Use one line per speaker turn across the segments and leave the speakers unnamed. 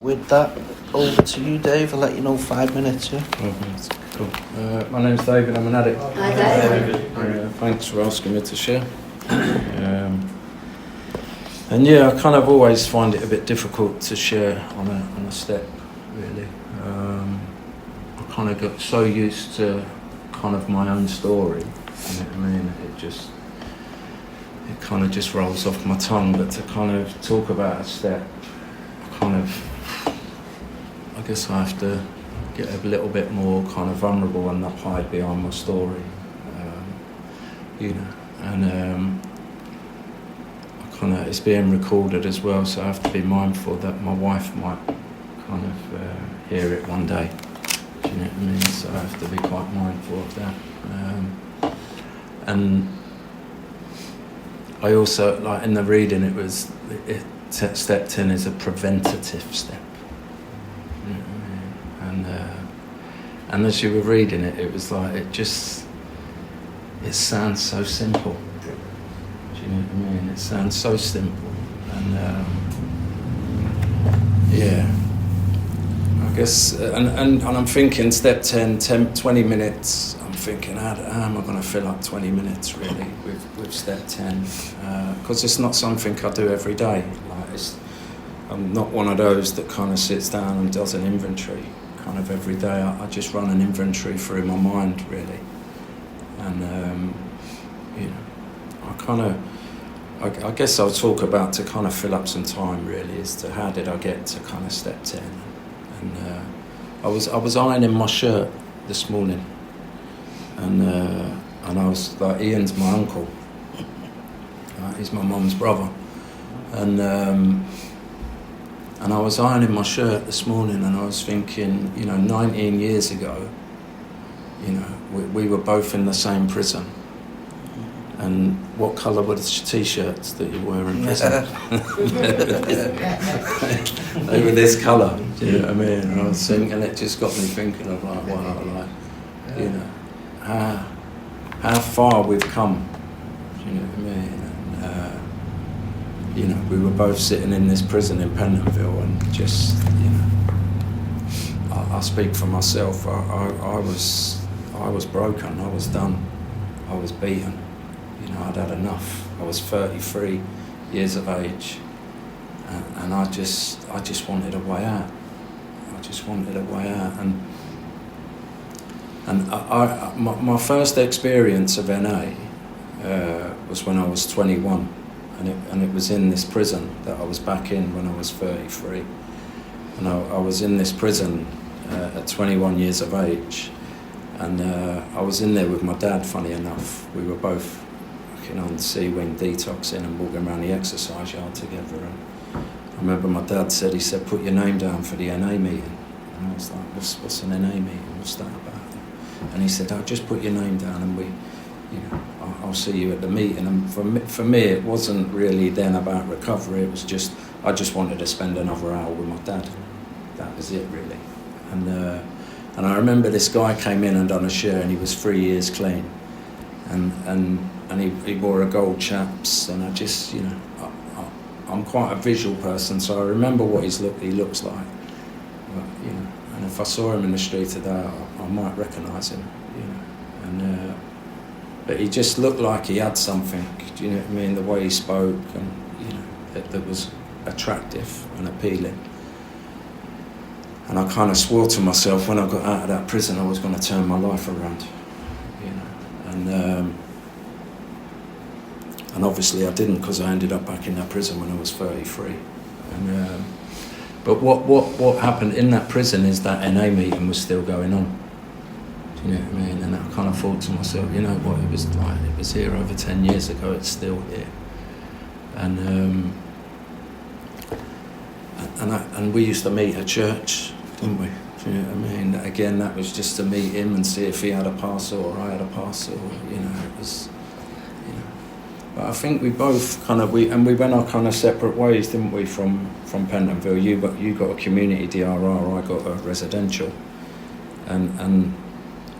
With that, over to you, Dave. I'll let you know 5 minutes, yeah?
Cool. My name's David, I'm an addict.
Hi, David.
Thanks for asking me to share. And yeah, I kind of always find it a bit difficult to share on a step, really. I kind of got so used to kind of my own story, you know what I mean? It kind of just rolls off my tongue, but to kind of talk about a step, I guess I have to get a little bit more kind of vulnerable and not hide behind my story, you know. And it's being recorded as well, so I have to be mindful that my wife might kind of hear it one day. Do you know what I mean? So I have to be quite mindful of that. And I also, like in the reading, step 10 is a preventative step. You know what I mean? And as you were reading it, it was like, it sounds so simple. Do you know what I mean? It sounds so simple. And yeah, I guess, and I'm thinking step 10, 20 minutes, I'm thinking, how am I going to fill up 20 minutes really with step 10? Because it's not something I do every day. I'm not one of those that kind of sits down and does an inventory kind of every day. I just run an inventory through my mind, really. And, you know, I guess I'll talk about to kind of fill up some time, really, as to how did I get to kind of step 10. And I was ironing my shirt this morning. And I was like, Ian's my uncle. He's my mum's brother. And I was ironing my shirt this morning and I was thinking, 19 years ago, we were both in the same prison. And what colour were the t-shirts that you were in prison? They were this colour, do you know what I mean? And I was thinking, and it just got me thinking of like, wow, how far we've come, do you know what I mean? We were both sitting in this prison in Pentonville and just, I speak for myself, I was broken, I was done, I was beaten, I'd had enough. I was 33 years of age and I just wanted a way out. I just wanted a way out and my first experience of NA was when I was 21. And it was in this prison that I was back in when I was 33. And I was in this prison at 21 years of age. And I was in there with my dad, funny enough. We were both working on C-Wing detoxing and walking around the exercise yard together. And I remember my dad said, put your name down for the NA meeting. And I was like, what's an NA meeting? What's that about? And he said, just put your name down and I'll see you at the meeting. And for me, it wasn't really then about recovery. It was just, I just wanted to spend another hour with my dad. That was it, really. And I remember this guy came in and done a share, and he was 3 years clean. And he wore a gold chaps, and I just, I'm quite a visual person, so I remember what he looks like. But, and if I saw him in the street today, I might recognise him, And but he just looked like he had something, do you know what I mean? The way he spoke, and that was attractive and appealing. And I kind of swore to myself when I got out of that prison I was going to turn my life around, And obviously I didn't, because I ended up back in that prison when I was 33. But what happened in that prison is that NA meeting was still going on. Do you know what I mean? And I kind of thought to myself, it was like, it was here over 10 years ago, it's still here. And we used to meet at church, didn't we? Do you know what I mean? Again, that was just to meet him and see if he had a parcel or I had a parcel, it was, But I think we both we went our kind of separate ways, didn't we, from Pentonville? You got a community DRR, I got a residential.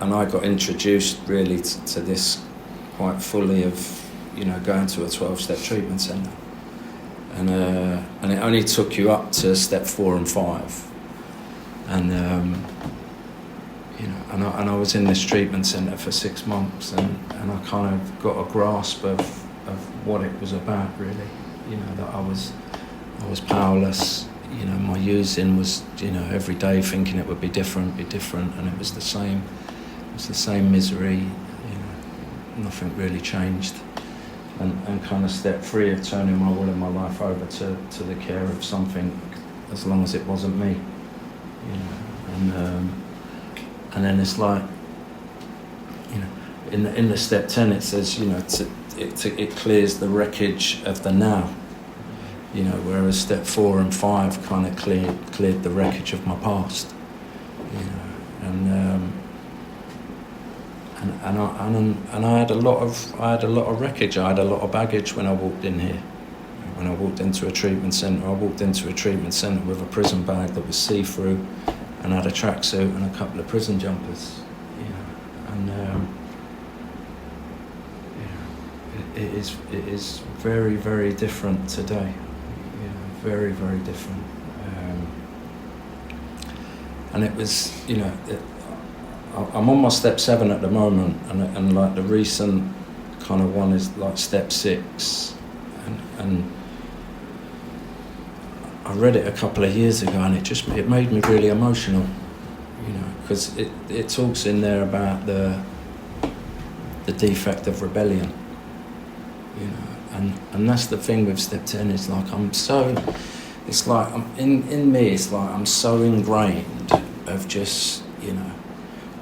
And I got introduced really to this quite fully of, going to a 12-step treatment centre. and it only took you up to step 4 and 5, and and I was in this treatment centre for 6 months, and I kind of got a grasp of what it was about, really. That I was powerless. My using was, every day thinking it would be different, and it was the same. It was the same misery. Nothing really changed. And kind of step 3 of turning my will and my life over to the care of something, as long as it wasn't me. And then it's like, in the step 10 it says, it clears the wreckage of the now. Whereas step 4 and 5 kind of cleared the wreckage of my past. And I had a lot of wreckage. I had a lot of baggage when I walked in here. When I walked into a treatment centre, with a prison bag that was see-through, and had a tracksuit and a couple of prison jumpers. It is very, very different today. Very, very different. And it was, I'm on my step 7 at the moment, and like the recent kind of one is like step 6, and I read it a couple of years ago, and it made me really emotional, because it talks in there about the defect of rebellion, and that's the thing with step 10. It's like I'm so ingrained of just,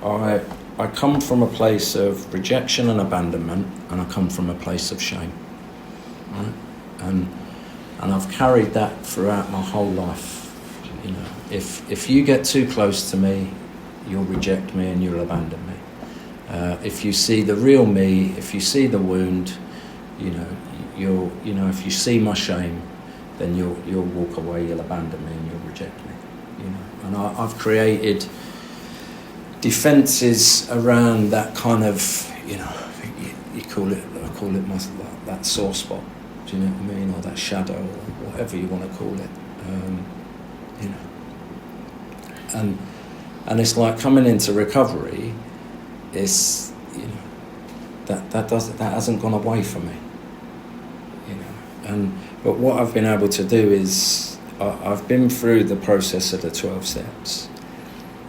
I come from a place of rejection and abandonment, and I come from a place of shame, right? And I've carried that throughout my whole life. If you get too close to me, you'll reject me and you'll abandon me. If you see the real me, if you see the wound, if you see my shame, then you'll walk away, you'll abandon me, and you'll reject me. And I've created defences around that kind of, I call it that sore spot. Do you know what I mean? Or that shadow, or whatever you want to call it. And it's like coming into recovery. It's that hasn't gone away from me. But what I've been able to do is I've been through the process of the 12 steps.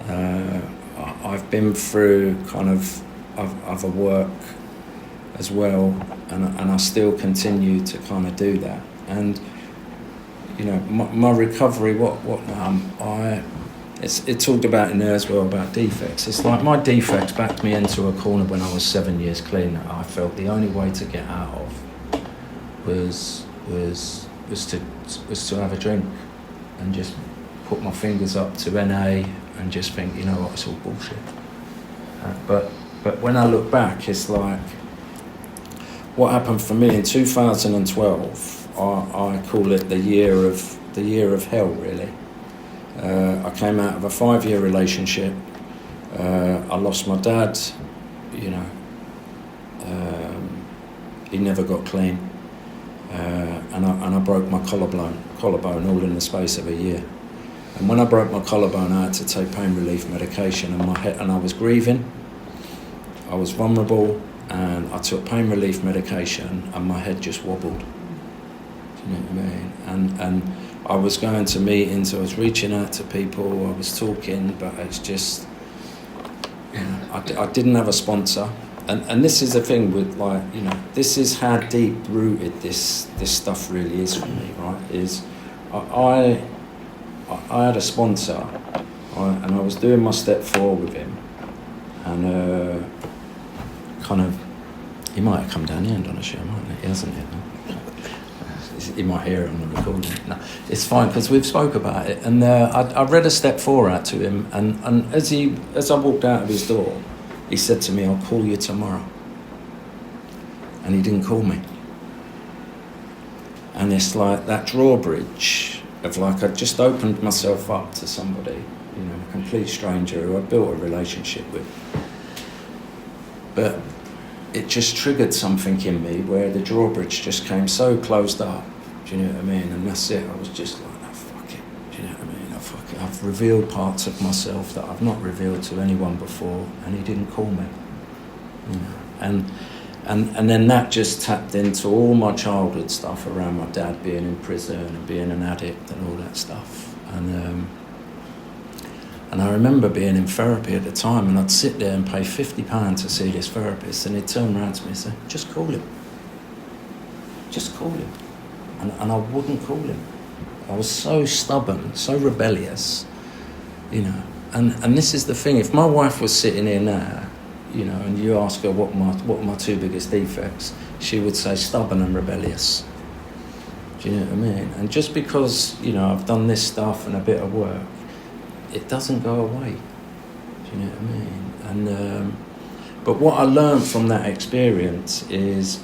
I've been through kind of other work as well, and I still continue to kind of do that. And my recovery, it talked about in there as well about defects. It's like my defects backed me into a corner when I was 7 years clean. That I felt the only way to get out of was to have a drink and just put my fingers up to NA and just think, it's all bullshit. But when I look back, it's like what happened for me in 2012. I call it the year of hell, really. I came out of a 5-year relationship. I lost my dad. He never got clean. And I broke my collarbone all in the space of a year. And when I broke my collarbone, I had to take pain relief medication, and I was grieving. I was vulnerable, and I took pain relief medication, and my head just wobbled. Do you know what I mean? And I was going to meetings, I was reaching out to people, I was talking, but it's just, I didn't have a sponsor. And this is the thing with, this is how deep rooted this stuff really is for me, right? Is I had a sponsor, and I was doing my step 4 with him, and he might have come down here and done a show, mightn't he? He hasn't yet. No? He might hear it on the recording. No, it's fine, because we've spoke about it. And I read a step 4 out to him, and as I walked out of his door, he said to me, "I'll call you tomorrow." And he didn't call me. And it's like that drawbridge of I'd just opened myself up to somebody, a complete stranger who I built a relationship with. But it just triggered something in me where the drawbridge just came so closed up. Do Do you know what I mean? And that's it. I was just like, oh, fuck it. Do you know what I mean? I've revealed parts of myself that I've not revealed to anyone before, and he didn't call me. You know, and then that just tapped into all my childhood stuff around my dad being in prison and being an addict and all that stuff. And I remember being in therapy at the time, and I'd sit there and pay £50 to see this therapist, and he'd turn around to me and say, just call him. Just call him. And I wouldn't call him. I was so stubborn, so rebellious, you know. And this is the thing, if my wife was sitting here now, you know, and you ask her what are my two biggest defects, she would say stubborn and rebellious. Do you know what I mean? And just because, you know, I've done this stuff and a bit of work, it doesn't go away. Do you know what I mean? And but what I learned from that experience is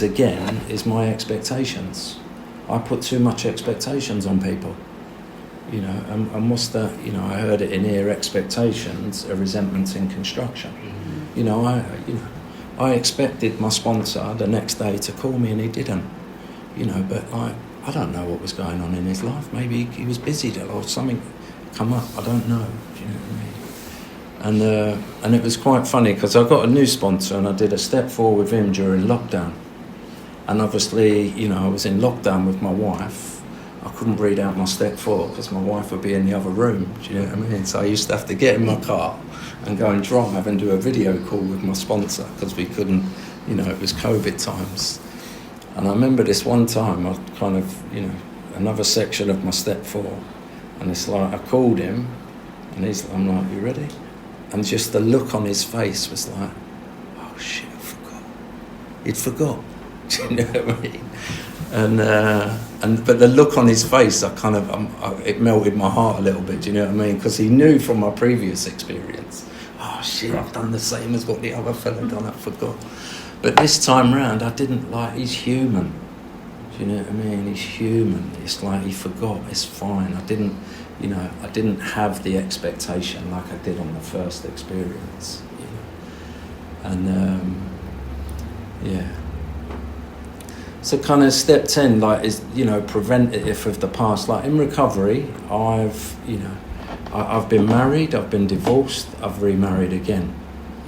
again my expectations. I put too much expectations on people, you know, and what's that, you know, I heard it in here, expectations are resentments in construction. Mm-hmm. You know, I expected my sponsor the next day to call me, and he didn't, you know, but I don't know what was going on in his life. Maybe he was busy or something come up, I don't know, do you know what I mean? And it was quite funny because I got a new sponsor, and I did a step 4 with him during lockdown. And obviously, you know, I was in lockdown with my wife. I couldn't read out my step 4 because my wife would be in the other room. Do you know what I mean? So I used to have to get in my car and go and drive and do a video call with my sponsor because we couldn't, you know, it was COVID times. And I remember this one time, I kind of, you know, another section of my step 4. And it's like, I called him, and I'm like, you ready? And just the look on his face was like, oh shit, I forgot. He'd forgot. Do you know what I mean? But the look on his face, it melted my heart a little bit. Do you know what I mean? Because he knew from my previous experience. Oh shit, I've done the same as what the other fella done. I forgot. But this time round, I didn't like. He's human. Do you know what I mean? He's human. It's like he forgot. It's fine. I didn't have the expectation like I did on the first experience. You know? And yeah. So kind of step 10, like, is, you know, preventative of the past. Like in recovery, I've been married, I've been divorced, I've remarried again.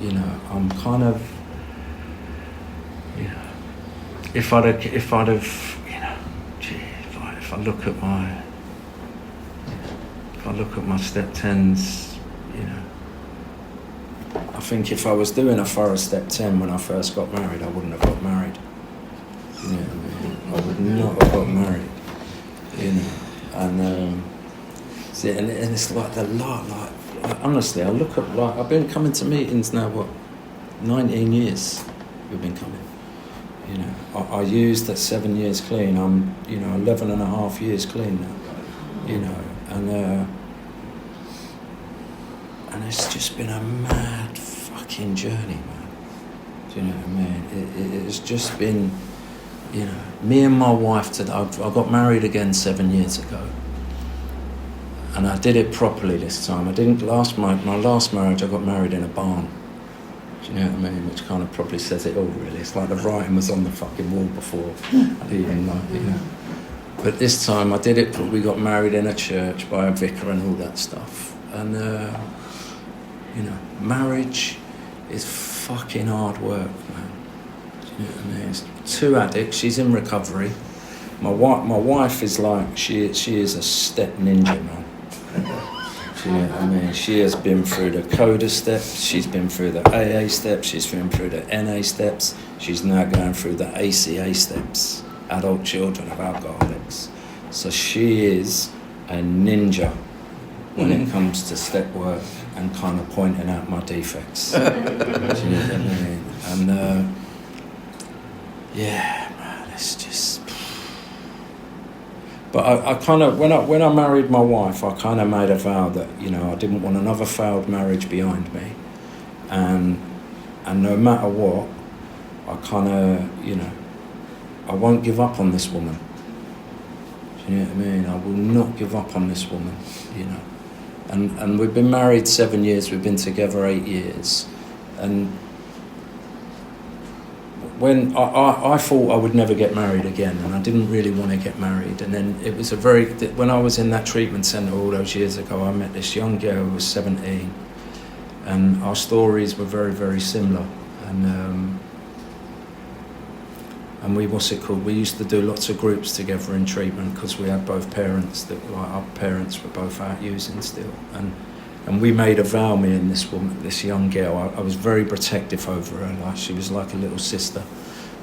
You know, I'm kind of, you know, if I'd have, you know, gee, if I look at my step 10s, you know, I think if I was doing a thorough step 10 when I first got married, I wouldn't have got married. You know what I mean? I would not have got married, you know. And see, and it's like the lot, like honestly, I look at, like, I've been coming to meetings now, 19 years we've been coming. You know, I used that 7 years clean. I'm, you know, 11 and a half years clean now. You know, and it's just been a mad fucking journey, man. Do you know what I mean? It has just been. You know, me and my wife, I got married again 7 years ago, and I did it properly this time. I didn't my last marriage, I got married in a barn. Do you know what I mean? Which kind of probably says it all, really. It's like the writing was on the fucking wall before I'd even, like, you know. But this time I did it, we got married in a church by a vicar and all that stuff. And, you know, marriage is fucking hard work, man. Do you know what I mean? It's 2 addicts, she's in recovery. My wife is like, she is a step ninja, man. Do you know what I mean? She has been through the CODA steps, she's been through the AA steps, she's been through the NA steps, she's now going through the ACA steps, adult children of alcoholics. So she is a ninja when it comes to step work and kind of pointing out my defects. Do you know what I mean? And yeah, man, it's just. But I kind of, when I married my wife, I kind of made a vow that, you know, I didn't want another failed marriage behind me, and no matter what, I kind of, you know, I won't give up on this woman. Do you know what I mean? I will not give up on this woman, you know. And we've been married 7 years, we've been together 8 years, and when I thought I would never get married again, and I didn't really want to get married. And then it was when I was in that treatment centre all those years ago, I met this young girl who was 17, and our stories were very, very similar. And we, we used to do lots of groups together in treatment because we had both parents our parents were both out using still. And we made a vow, me and this woman, this young girl. I was very protective over her. Like, she was like a little sister,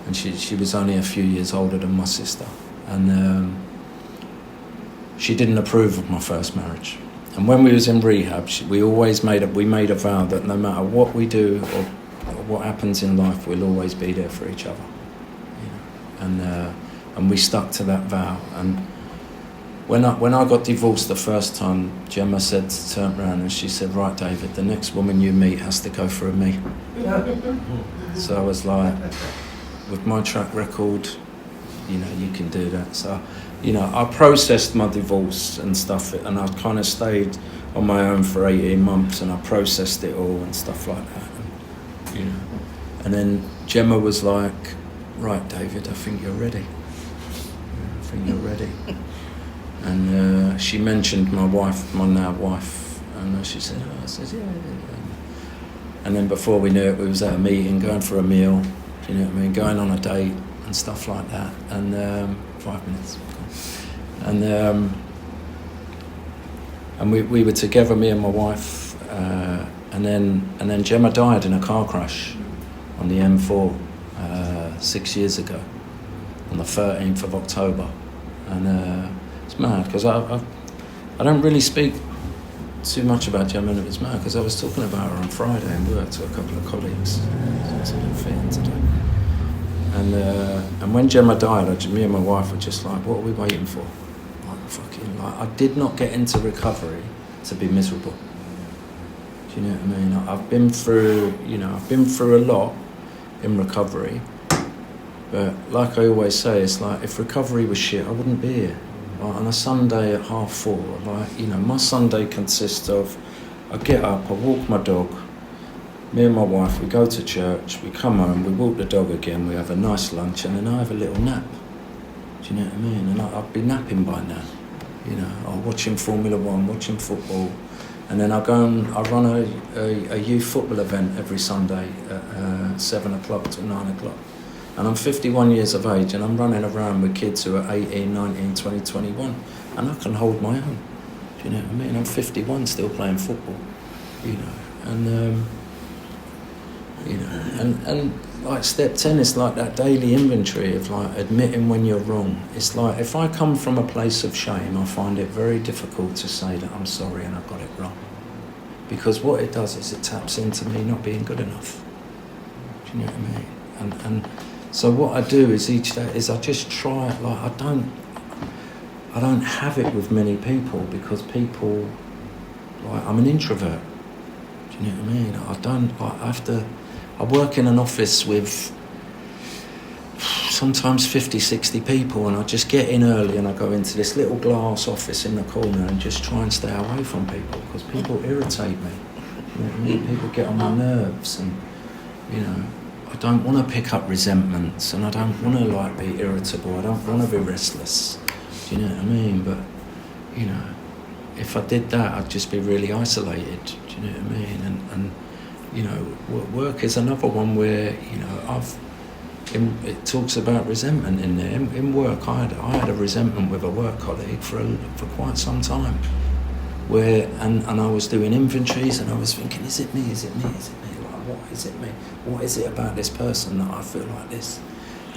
and she was only a few years older than my sister. And she didn't approve of my first marriage. And when we was in rehab, we made a vow that no matter what we do or what happens in life, we'll always be there for each other. You know? And we stuck to that vow. And when I got divorced the first time, Gemma turned around and she said, "Right, David, the next woman you meet has to go through me." So I was like, with my track record, you know, you can do that. So, you know, I processed my divorce and stuff, and I kind of stayed on my own for 18 months, and I processed it all and stuff like that. And, you know, and then Gemma was like, "Right, David, I think you're ready. I think you're ready." And she mentioned my wife, my now wife, and she said, "Oh," I said, "Yeah." And then before we knew it, we was at a meeting, going for a meal, you know what I mean, going on a date and stuff like that. And 5 minutes. And we were together, me and my wife, and then Gemma died in a car crash on the M4 6 years ago, on the 13th of October. And it's mad because I don't really speak too much about Gemma, and it was mad because I was talking about her on Friday and work to a couple of colleagues. So I didn't fit in today. And when Gemma died, me and my wife were just like, "What are we waiting for?" I did not get into recovery to be miserable. Do you know what I mean? I've been through a lot in recovery, but like I always say, it's like if recovery was shit, I wouldn't be here. Like on a Sunday at 4:30, like, you know, my Sunday consists of I get up, I walk my dog, me and my wife, we go to church, we come home, we walk the dog again, we have a nice lunch, and then I have a little nap. Do you know what I mean? And I'd be napping by now, you know, or watching Formula One, watching football, and then I run a youth football event every Sunday at 7 o'clock to 9 o'clock. And I'm 51 years of age, and I'm running around with kids who are 18, 19, 20, 21, and I can hold my own. Do you know what I mean? I'm 51 still playing football, you know, and you know, and like step 10 is like that daily inventory of like admitting when you're wrong. It's like if I come from a place of shame, I find it very difficult to say that I'm sorry and I got it wrong, because what it does is it taps into me not being good enough. Do you know what I mean? And so what I do is each day is I just try it. Like I don't have it with many people because people, like, I'm an introvert. Do you know what I mean? I don't like I work in an office with sometimes 50, 60 people, and I just get in early and I go into this little glass office in the corner and just try and stay away from people because people irritate me. You know what I mean? People get on my nerves, and you know, I don't want to pick up resentments, and I don't want to like be irritable. I don't want to be restless. Do you know what I mean? But you know, if I did that, I'd just be really isolated. Do you know what I mean? And you know, work is another one where, you know, it talks about resentment in there. In work, I had a resentment with a work colleague for quite some time, and I was doing inventories, and I was thinking, is it me? Is it me? Is it me? Like, what is it me? What is it about this person that I feel like this?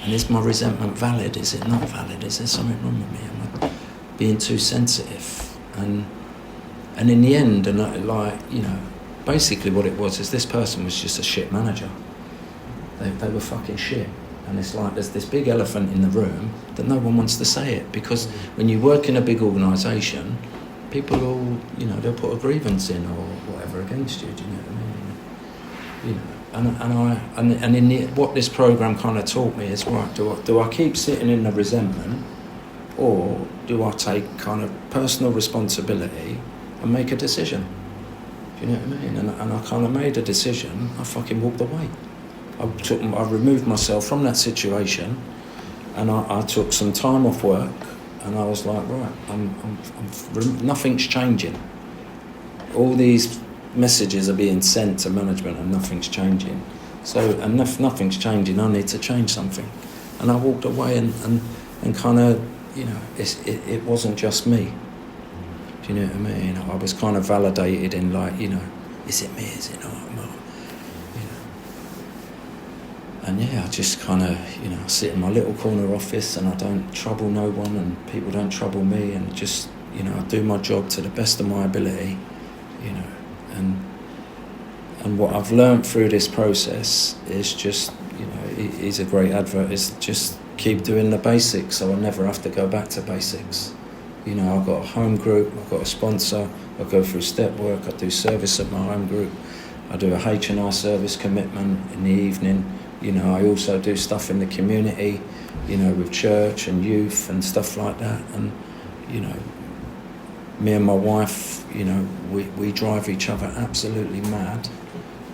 And is my resentment valid? Is it not valid? Is there something wrong with me? Am I being too sensitive? And in the end, and like, you know, basically what it was is this person was just a shit manager. They were fucking shit. And it's like there's this big elephant in the room that no one wants to say it, because when you work in a big organisation, people all, you know, they'll put a grievance in or whatever against you, do you know what I mean? You know, and in what this programme kind of taught me is, right, do I keep sitting in the resentment, or do I take kind of personal responsibility and make a decision? Do you know what I mean? And I kind of made a decision. I fucking walked away. I removed myself from that situation, and I took some time off work, and I was like, right, nothing's changing. All these messages are being sent to management, and nothing's changing. So, and if nothing's changing, I need to change something. And I walked away, and kind of, it wasn't just me. Do you know what I mean? I was kind of validated in, like, is it me? Is it not? And yeah, I just kind of, I sit in my little corner office, and I don't trouble no one, and people don't trouble me, and just, I do my job to the best of my ability, and what I've learned through this process is just, he's a great advert, is just keep doing the basics, so I never have to go back to basics. I've got a home group, I've got a sponsor, I go through step work, I do service at my home group, I do a H&R service commitment in the evening. I also do stuff in the community, with church and youth and stuff like that. And, me and my wife, we drive each other absolutely mad.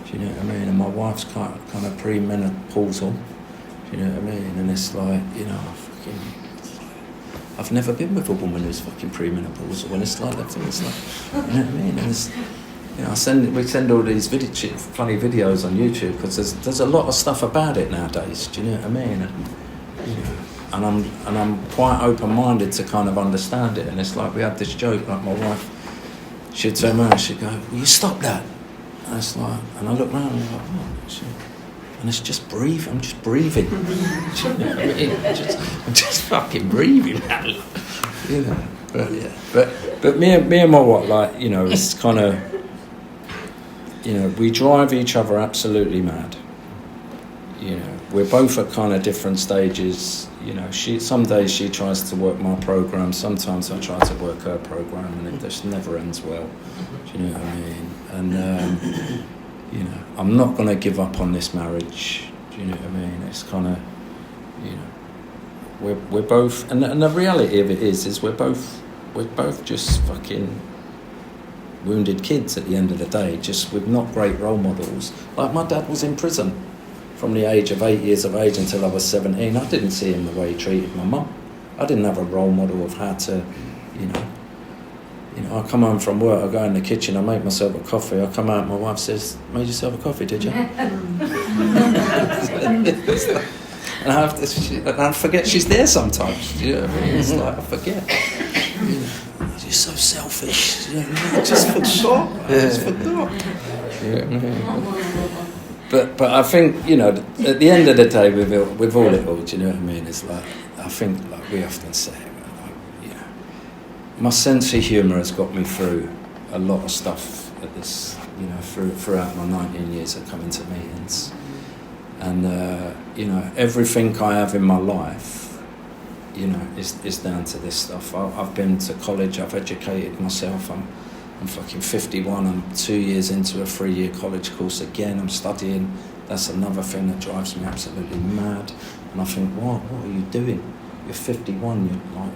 Do you know what I mean? And my wife's kind of premenopausal. Do you know what I mean? And it's like, I've never been with a woman who's fucking premenopausal. And it's like that thing. It's like, you know what I mean? And it's, we send all these funny videos on YouTube, because there's a lot of stuff about it nowadays. Do you know what I mean? And I'm quite open-minded to kind of understand it. And it's like, we had this joke, like my wife, she'd turn around and she'd go, "Will you stop that?" And it's like, and I look around and I'm like, "Oh, shit." And it's just breathe. I'm just breathing. Do you know what I mean? I'm just fucking breathing. But yeah. But me and my wife, like, it's kind of. We drive each other absolutely mad. We're both at kind of different stages. Some days she tries to work my program, sometimes I try to work her program, and it just never ends well. Do you know what I mean? And I'm not going to give up on this marriage. Do you know what I mean? It's kind of, we're both, and the reality of it is we're both just fucking wounded kids at the end of the day, just with not great role models. Like, my dad was in prison from the age of 8 years of age until I was 17. I didn't see him the way he treated my mum. I didn't have a role model of how to, I come home from work, I go in the kitchen, I make myself a coffee, I come out, my wife says, "Made yourself a coffee, did you?" And I forget she's there sometimes. Do you know what I mean? It's like, I forget. You're so selfish. I just forgot. But I think, at the end of the day, with all it all, do you know what I mean? It's like, I think, like we often say, my sense of humour has got me through a lot of stuff at this, throughout my 19 years of coming to meetings. And, everything I have in my life, is down to this stuff. I've been to college, I've educated myself, I'm fucking 51, I'm 2 years into a 3-year college course again, I'm studying. That's another thing that drives me absolutely mad. And I think, what are you doing? You're 51, you're like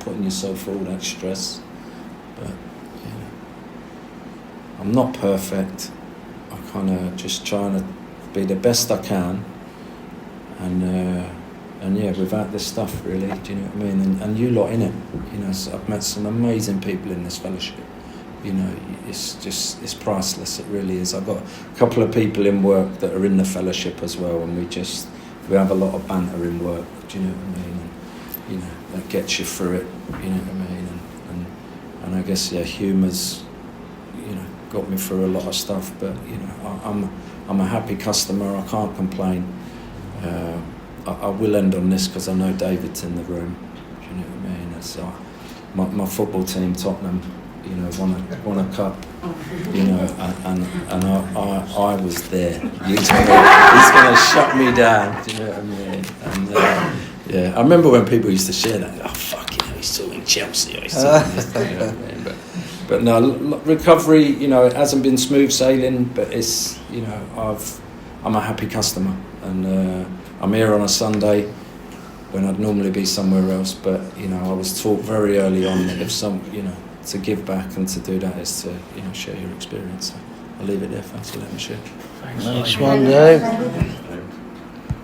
putting yourself through all that stress. But, I'm not perfect. I'm kind of just trying to be the best I can. And yeah, without this stuff, really, do you know what I mean? And you lot in it, so I've met some amazing people in this fellowship. It's priceless, it really is. I've got a couple of people in work that are in the fellowship as well, and we have a lot of banter in work, do you know what I mean? And, that gets you through it, you know what I mean? And I guess, yeah, humour's, got me through a lot of stuff, but, I'm a happy customer, I can't complain. I will end on this because I know David's in the room. Do you know what I mean? It's my football team, Tottenham, won a cup. And I was there. He's gonna shut me down. Do you know what I mean? And yeah, I remember when people used to share that. Oh fuck, he's talking Chelsea. Or he's talking this, you know what I mean? But no, recovery. It hasn't been smooth sailing, but it's I'm a happy customer, and I'm here on a Sunday when I'd normally be somewhere else. But I was taught very early on that if to give back and to do that is to share your experience. So I'll leave it there. Thanks for letting me share.
Nice one, Dave.